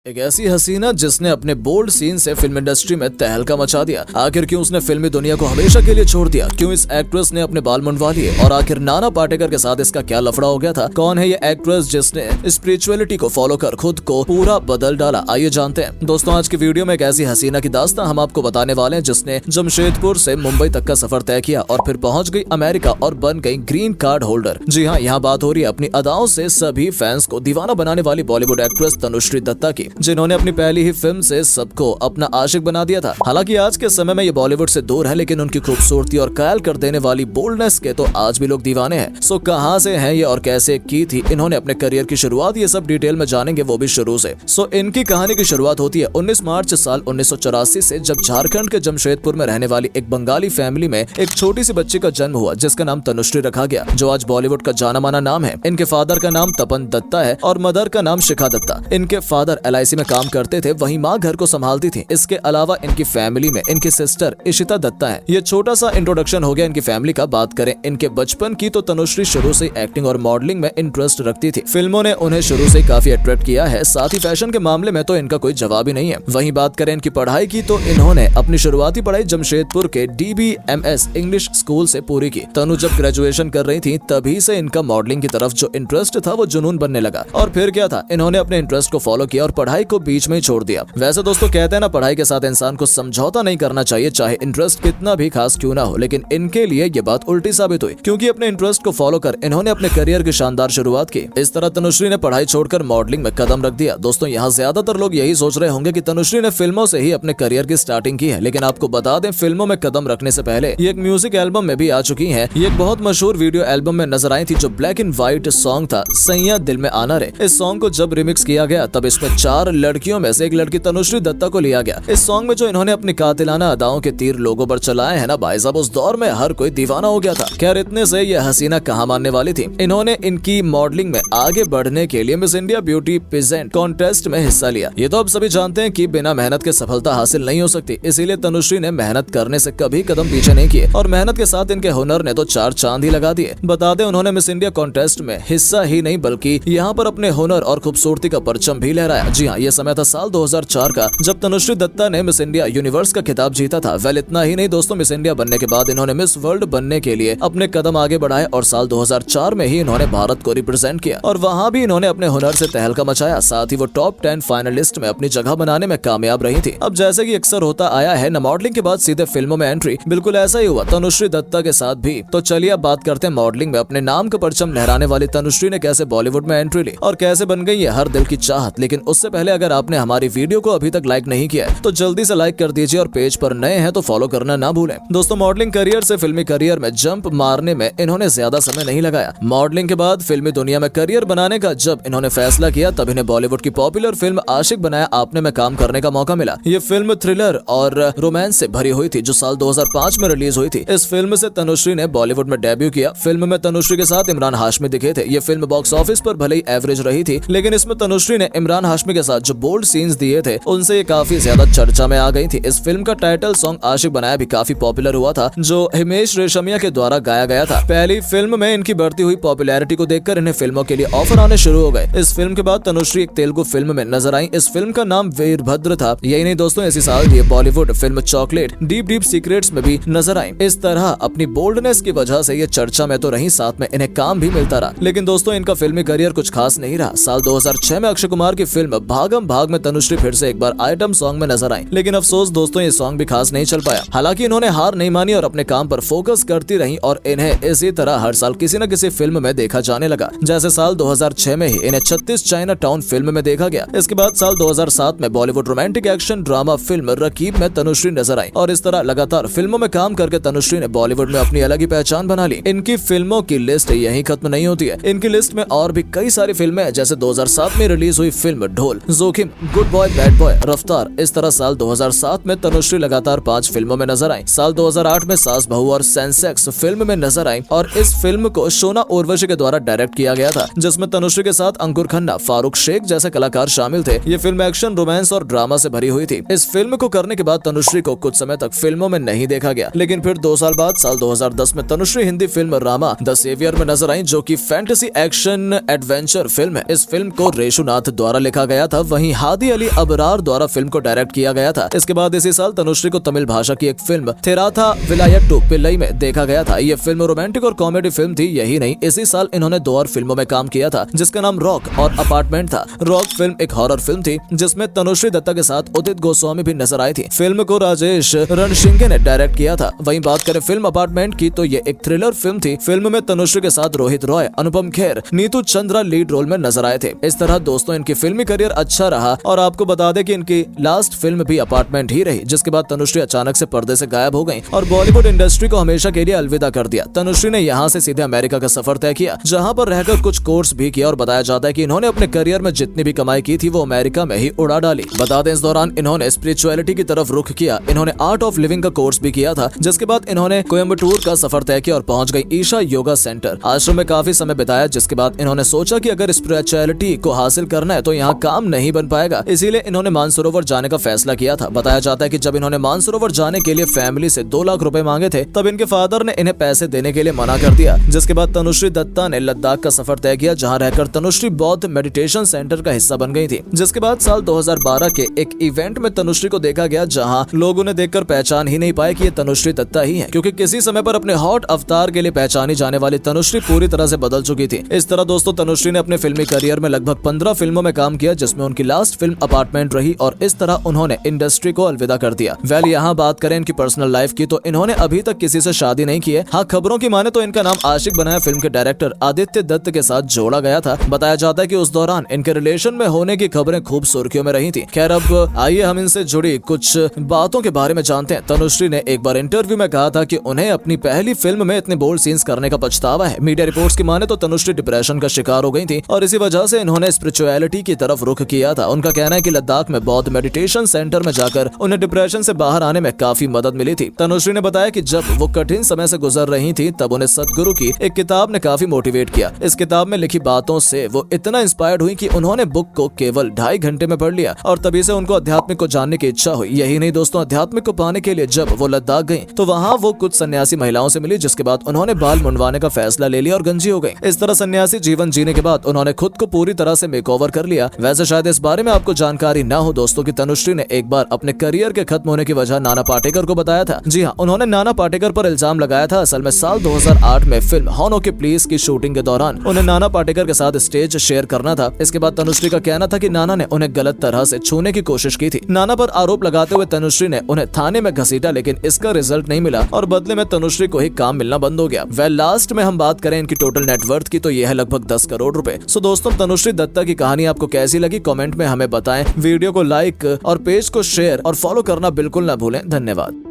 एक ऐसी हसीना जिसने अपने बोल्ड सीन से फिल्म इंडस्ट्री में तहलका मचा दिया। आखिर क्यों उसने फिल्मी दुनिया को हमेशा के लिए छोड़ दिया? क्यों इस एक्ट्रेस ने अपने बाल मुंडवा लिए? और आखिर नाना पाटेकर के साथ इसका क्या लफड़ा हो गया था? कौन है ये एक्ट्रेस जिसने स्पिरिचुअलिटी को फॉलो कर खुद को पूरा बदल डाला? आइए जानते हैं। दोस्तों, आज की वीडियो में एक ऐसी हसीना की दास्तां हम आपको बताने वाले हैं जिसने जमशेदपुर से मुंबई तक का सफर तय किया और फिर पहुंच गई अमेरिका और बन गई ग्रीन कार्ड होल्डर। जी हाँ, यहाँ बात हो रही है अपनी अदाओं से सभी फैंस को दीवाना बनाने वाली बॉलीवुड एक्ट्रेस तनुश्री दत्ता की, जिन्होंने अपनी पहली ही फिल्म से सबको अपना आशिक बना दिया था। हालांकि आज के समय में ये बॉलीवुड से दूर है, लेकिन उनकी खूबसूरती और कायल कर देने वाली बोल्डनेस के तो आज भी लोग दीवाने हैं। सो कहां से हैं ये और कैसे की थी इन्होंने अपने करियर की शुरुआत, ये सब डिटेल में जानेंगे, वो भी शुरू से। सो इनकी कहानी की शुरुआत होती है 19 मार्च साल 1984 से, जब झारखंड के जमशेदपुर में रहने वाली एक बंगाली फैमिली में एक छोटी सी बच्ची का जन्म हुआ जिसका नाम तनुश्री रखा गया, जो आज बॉलीवुड का जाना माना नाम है। इनके फादर का नाम तपन दत्ता है और मदर का नाम शिखा दत्ता। इनके फादर LIC में काम करते थे, वहीं माँ घर को संभालती थी। इसके अलावा इनकी फैमिली में इनकी सिस्टर इशिता दत्ता है। ये छोटा सा इंट्रोडक्शन हो गया इनकी फैमिली का। बात करें इनके बचपन की तो तनुश्री शुरू से एक्टिंग और मॉडलिंग में इंटरेस्ट रखती थी। फिल्मों ने उन्हें शुरू से काफी अट्रैक्ट किया है, साथ ही फैशन के मामले में तो इनका कोई जवाब ही नहीं है। वहीं बात करें इनकी पढ़ाई की तो इन्होंने अपनी शुरुआती पढ़ाई जमशेदपुर के DBMS इंग्लिश स्कूल से पूरी की। तनु जब ग्रेजुएशन कर रही थी तभी से इनका मॉडलिंग की तरफ जो इंटरेस्ट था वो जुनून बनने लगा। और फिर क्या था, इन्होंने अपने इंटरेस्ट को फॉलो किया और पढ़ाई को बीच में ही छोड़ दिया। वैसे दोस्तों कहते हैं ना, पढ़ाई के साथ इंसान को समझौता नहीं करना चाहिए, चाहे इंटरेस्ट कितना भी खास क्यों ना हो। लेकिन इनके लिए ये बात उल्टी साबित हुई, क्योंकि अपने इंटरेस्ट को फॉलो कर इन्होंने अपने करियर की शानदार शुरुआत की। इस तरह तनुश्री ने पढ़ाई छोड़कर मॉडलिंग में कदम रख दिया। दोस्तों, यहाँ ज्यादातर लोग यही सोच रहे होंगे कि तनुश्री ने फिल्मों से ही अपने करियर की स्टार्टिंग की है, लेकिन आपको बता दें फिल्मों में कदम रखने से पहले ये एक म्यूजिक एल्बम में भी आ चुकी है। ये एक बहुत मशहूर वीडियो एल्बम में नजर आई थी, जो ब्लैक एंड व्हाइट सॉन्ग था, सैया दिल में आना रे। इस सॉन्ग को जब रिमिक्स किया गया तब इसमें 4 लड़कियों में से एक लड़की तनुश्री दत्ता को लिया गया। इस सॉन्ग में जो इन्होंने अपनी कातिलाना अदाओं के तीर लोगों पर चलाए हैं ना भाई साहब, उस दौर में हर कोई दीवाना हो गया था। खैर, इतने से ये हसीना कहाँ मानने वाली थी। इन्होंने इनकी मॉडलिंग में आगे बढ़ने के लिए Miss India beauty pageant contest में हिस्सा लिया। ये तो आप सभी जानते हैं कि बिना मेहनत के सफलता हासिल नहीं हो सकती, इसीलिए तनुश्री ने मेहनत करने से कभी कदम पीछे नहीं किए और मेहनत के साथ इनके हुनर ने तो 4 चांद ही लगा दिए। बता दें, उन्होंने मिस इंडिया कॉन्टेस्ट में हिस्सा ही नहीं बल्कि यहाँ पर अपने हुनर और खूबसूरती का परचम भी लहराया। जी हाँ, ये समय था साल 2004 का, जब तनुश्री दत्ता ने मिस इंडिया यूनिवर्स का खिताब जीता था। वेल, इतना ही नहीं दोस्तों, मिस इंडिया बनने के बाद इन्होंने मिस वर्ल्ड बनने के लिए अपने कदम आगे बढ़ाए और साल 2004 में ही इन्होंने भारत को रिप्रेजेंट किया और वहाँ भी इन्होंने अपने हुनर से तहलका मचाया। साथ ही वो टॉप 10 फाइनलिस्ट में अपनी जगह बनाने में कामयाब रही थी। अब जैसे कि अक्सर होता आया है न, मॉडलिंग के बाद सीधे फिल्मों में एंट्री, बिल्कुल ऐसा ही हुआ तनुश्री दत्ता के साथ भी। तो चलिए अब बात करते हैं मॉडलिंग में अपने नाम का परचम लहराने वाली तनुश्री ने कैसे बॉलीवुड में एंट्री ली और कैसे बन गई है हर दिल की चाहत। लेकिन उससे पहले अगर आपने हमारी वीडियो को अभी तक लाइक नहीं किया है तो जल्दी से लाइक कर दीजिए और पेज पर नए हैं तो फॉलो करना ना भूलें। दोस्तों, मॉडलिंग करियर से फिल्मी करियर में जंप मारने में इन्होंने ज्यादा समय नहीं लगाया। मॉडलिंग के बाद फिल्मी दुनिया में करियर बनाने का जब इन्होंने फैसला किया तब इन्हें बॉलीवुड की पॉपुलर फिल्म आशिक बनाया आपने में काम करने का मौका मिला। ये फिल्म थ्रिलर और रोमांस से भरी हुई थी, जो साल 2005 में रिलीज हुई थी। इस फिल्म से तनुश्री ने बॉलीवुड में डेब्यू किया। फिल्म में तनुश्री के साथ इमरान हाशमी दिखे थे। ये फिल्म बॉक्स ऑफिस पर भले ही एवरेज रही थी, लेकिन इसमें तनुश्री ने इमरान हाशमी के साथ जो बोल्ड सीन्स दिए थे उनसे ये काफी ज्यादा चर्चा में आ गई थी। इस फिल्म का टाइटल सॉन्ग आशिक बनाया भी काफी पॉपुलर हुआ था, जो हिमेश रेशमिया के द्वारा गाया गया था। पहली फिल्म में इनकी बढ़ती हुई पॉपुलैरिटी को देखकर इन्हें फिल्मों के लिए ऑफर आने शुरू हो गए। इस फिल्म के बाद तनुश्री एक तेलुगु फिल्म में नजर आई। इस फिल्म का नाम वीरभद्र था। यही नहीं दोस्तों, इसी साल ये Bollywood film chocolate deep deep secrets में भी नजर आई। इस तरह अपनी बोल्डनेस की वजह से ये चर्चा में तो रही, साथ में इन्हें काम भी मिलता रहा। लेकिन दोस्तों, इनका फिल्मी करियर कुछ खास नहीं रहा। साल 2006 में अक्षय कुमार की फिल्म भागम भाग में तनुश्री फिर से एक बार आइटम सॉन्ग में नजर आई, लेकिन अफसोस दोस्तों ये सॉन्ग भी खास नहीं चल पाया। हालांकि इन्होंने हार नहीं मानी और अपने काम पर फोकस करती रही और इन्हें इसी तरह हर साल किसी न किसी फिल्म में देखा जाने लगा। जैसे साल 2006 में ही इन्हें 36 चाइना टाउन फिल्म में देखा गया। इसके बाद साल 2007 में Bollywood romantic action drama film Raqeeb में तनुश्री नजर आई और इस तरह लगातार फिल्मों में काम करके तनुश्री ने बॉलीवुड में अपनी अलग ही पहचान बना ली। इनकी फिल्मों की लिस्ट यही खत्म नहीं होती है। इनकी लिस्ट में और भी कई सारी फिल्में हैं, जैसे 2007 में रिलीज हुई फिल्म ढोल, जोखिम, गुड बॉय बैड बॉय, रफ्तार। इस तरह साल 2007 में तनुश्री लगातार 5 फिल्मों में नजर आई। साल 2008 में सास बहू और सेंसेक्स फिल्म में नजर आई और इस फिल्म को शोना उर्वशी के द्वारा डायरेक्ट किया गया था, जिसमें तनुश्री के साथ अंकुर खन्ना, फारूक शेख जैसे कलाकार शामिल थे। ये फिल्म एक्शन, रोमांस और ड्रामा से भरी हुई थी। इस फिल्म को करने के बाद तनुश्री को कुछ समय तक फिल्मों में नहीं देखा गया, लेकिन फिर 2 साल बाद साल 2010 में Tanushree Hindi film Rama the saviour में नजर आई, जो कि फैंटेसी एक्शन एडवेंचर फिल्म है। इस फिल्म को रेशु नाथ द्वारा लिखा गया था था, वहीं हादी अली अबरार द्वारा फिल्म को डायरेक्ट किया गया था। इसके बाद इसी साल तनुश्री को तमिल भाषा की एक फिल्म थेराथा विलायट्टू पिल्लई में देखा गया था। ये फिल्म रोमांटिक और कॉमेडी फिल्म थी। यही नहीं, इसी साल इन्होंने 2 और फिल्मों में काम किया था जिसका नाम रॉक और अपार्टमेंट था। रॉक फिल्म एक हॉरर फिल्म थी जिसमें तनुश्री दत्ता के साथ उदित गोस्वामी भी नजर आई थी। फिल्म को राजेश रणसिंघे ने डायरेक्ट किया था। वहीं बात करें फिल्म अपार्टमेंट की तो ये एक थ्रिलर फिल्म थी। फिल्म में तनुश्री के साथ रोहित रॉय, अनुपम खेर, नीतू चंद्रा लीड रोल में नजर आए थे। इस तरह दोस्तों इनकी फिल्मी करियर अच्छा रहा और आपको बता दें कि इनकी लास्ट फिल्म भी अपार्टमेंट ही रही, जिसके बाद तनुश्री अचानक से पर्दे से गायब हो गई और बॉलीवुड इंडस्ट्री को हमेशा के लिए अलविदा कर दिया। तनुश्री ने यहाँ से सीधे अमेरिका का सफर तय किया, जहाँ पर रहकर कुछ कोर्स भी किया और बताया जाता है कि इन्होंने अपने करियर में जितनी भी कमाई की थी वो अमेरिका में ही उड़ा डाली। बता दें इस दौरान इन्होंने स्पिरिचुअलिटी की तरफ रुख किया। इन्होंने आर्ट ऑफ लिविंग का कोर्स भी किया था, जिसके बाद इन्होंने कोयम्बटूर का सफर तय किया और पहुंच गई ईशा योगा सेंटर। आश्रम में काफी समय बिताया, जिसके बाद इन्होंने सोचा कि अगर स्पिरिचुअलिटी को हासिल करना है तो यहाँ काम नहीं बन पाएगा, इसीलिए इन्होंने मानसरोवर जाने का फैसला किया था। बताया जाता है कि जब इन्होंने मानसरोवर जाने के लिए फैमिली से 2 लाख रुपए मांगे थे, तब इनके फादर ने इन्हें पैसे देने के लिए मना कर दिया। जिसके बाद तनुश्री दत्ता ने लद्दाख का सफर तय किया, जहाँ रहकर तनुश्री बौद्ध मेडिटेशन सेंटर का हिस्सा बन गई थी। जिसके बाद साल 2012 के एक इवेंट में तनुश्री को देखा गया, जहाँ लोग उन्हें देखकर पहचान ही नहीं पाए कि ये तनुश्री दत्ता ही है, क्योंकि किसी समय पर अपने हॉट अवतार के लिए पहचानी जाने वाली तनुश्री पूरी तरह से बदल चुकी थी। इस तरह दोस्तों तनुश्री ने अपने फिल्मी करियर में लगभग 15 फिल्मों में काम किया, जिसमें उनकी लास्ट फिल्म अपार्टमेंट रही और इस तरह उन्होंने इंडस्ट्री को अलविदा कर दिया। यहाँ बात करें इनकी पर्सनल लाइफ की तो इन्होंने अभी तक किसी से शादी नहीं की है। हाँ, खबरों की माने तो इनका नाम आशिक बनाया फिल्म के डायरेक्टर आदित्य दत्त के साथ जोड़ा गया था। बताया जाता है कि उस दौरान इनके रिलेशन में होने की खबरें खूब सुर्खियों में रही थी। खैर अब आइए हम इनसे जुड़ी कुछ बातों के बारे में जानते हैं। तनुश्री ने एक बार इंटरव्यू में कहा था कि उन्हें अपनी पहली फिल्म में इतने बोल्ड सीन्स करने का पछतावा है। मीडिया रिपोर्ट्स की माने तो तनुश्री डिप्रेशन का शिकार हो गई थी और इसी वजह से इन्होंने स्पिरिचुअलिटी की तरफ रुख किया था। उनका कहना है कि लद्दाख में बौद्ध मेडिटेशन सेंटर में जाकर उन्हें डिप्रेशन से बाहर आने में काफी मदद मिली थी। तनुश्री ने बताया कि जब वो कठिन समय से गुजर रही थी तब उन्हें सदगुरु की एक किताब ने काफी मोटिवेट किया। इस किताब में लिखी बातों से वो इतना इंस्पायर्ड हुई कि उन्होंने बुक को केवल 2.5 घंटे में पढ़ लिया और तभी से उनको अध्यात्मिक को जानने की इच्छा हुई। यही नहीं दोस्तों, अध्यात्मिक को पाने के लिए जब वो लद्दाख गई तो वहाँ वो कुछ सन्यासी महिलाओं से मिली, जिसके बाद उन्होंने बाल मुंडवाने का फैसला ले लिया और गंजी हो गई। इस तरह सन्यासी जीवन जीने के बाद उन्होंने खुद को पूरी तरह से मेकओवर कर लिया। वैसे शायद इस बारे में आपको जानकारी ना हो दोस्तों कि तनुश्री ने एक बार अपने करियर के खत्म होने की वजह नाना पाटेकर को बताया था। जी हाँ, उन्होंने नाना पाटेकर पर इल्जाम लगाया था। असल में साल 2008 में फिल्म हॉन ओके प्लीज की शूटिंग के दौरान उन्हें नाना पाटेकर के साथ स्टेज शेयर करना था। इसके बाद तनुश्री का कहना था कि नाना ने उन्हें गलत तरह से छूने की कोशिश की थी। नाना पर आरोप लगाते हुए तनुश्री ने उन्हें थाने में घसीटा, लेकिन इसका रिजल्ट नहीं मिला और बदले में तनुश्री को ही काम मिलना बंद हो गया। वह लास्ट में हम बात करें इनकी टोटल नेटवर्थ की तो यह है लगभग 10 करोड़ रुपए। सो दोस्तों तनुश्री दत्ता की कहानी आपको कैसी लगी कमेंट में हमें बताएं। वीडियो को लाइक और पेज को शेयर और फॉलो करना बिल्कुल ना भूलें। धन्यवाद।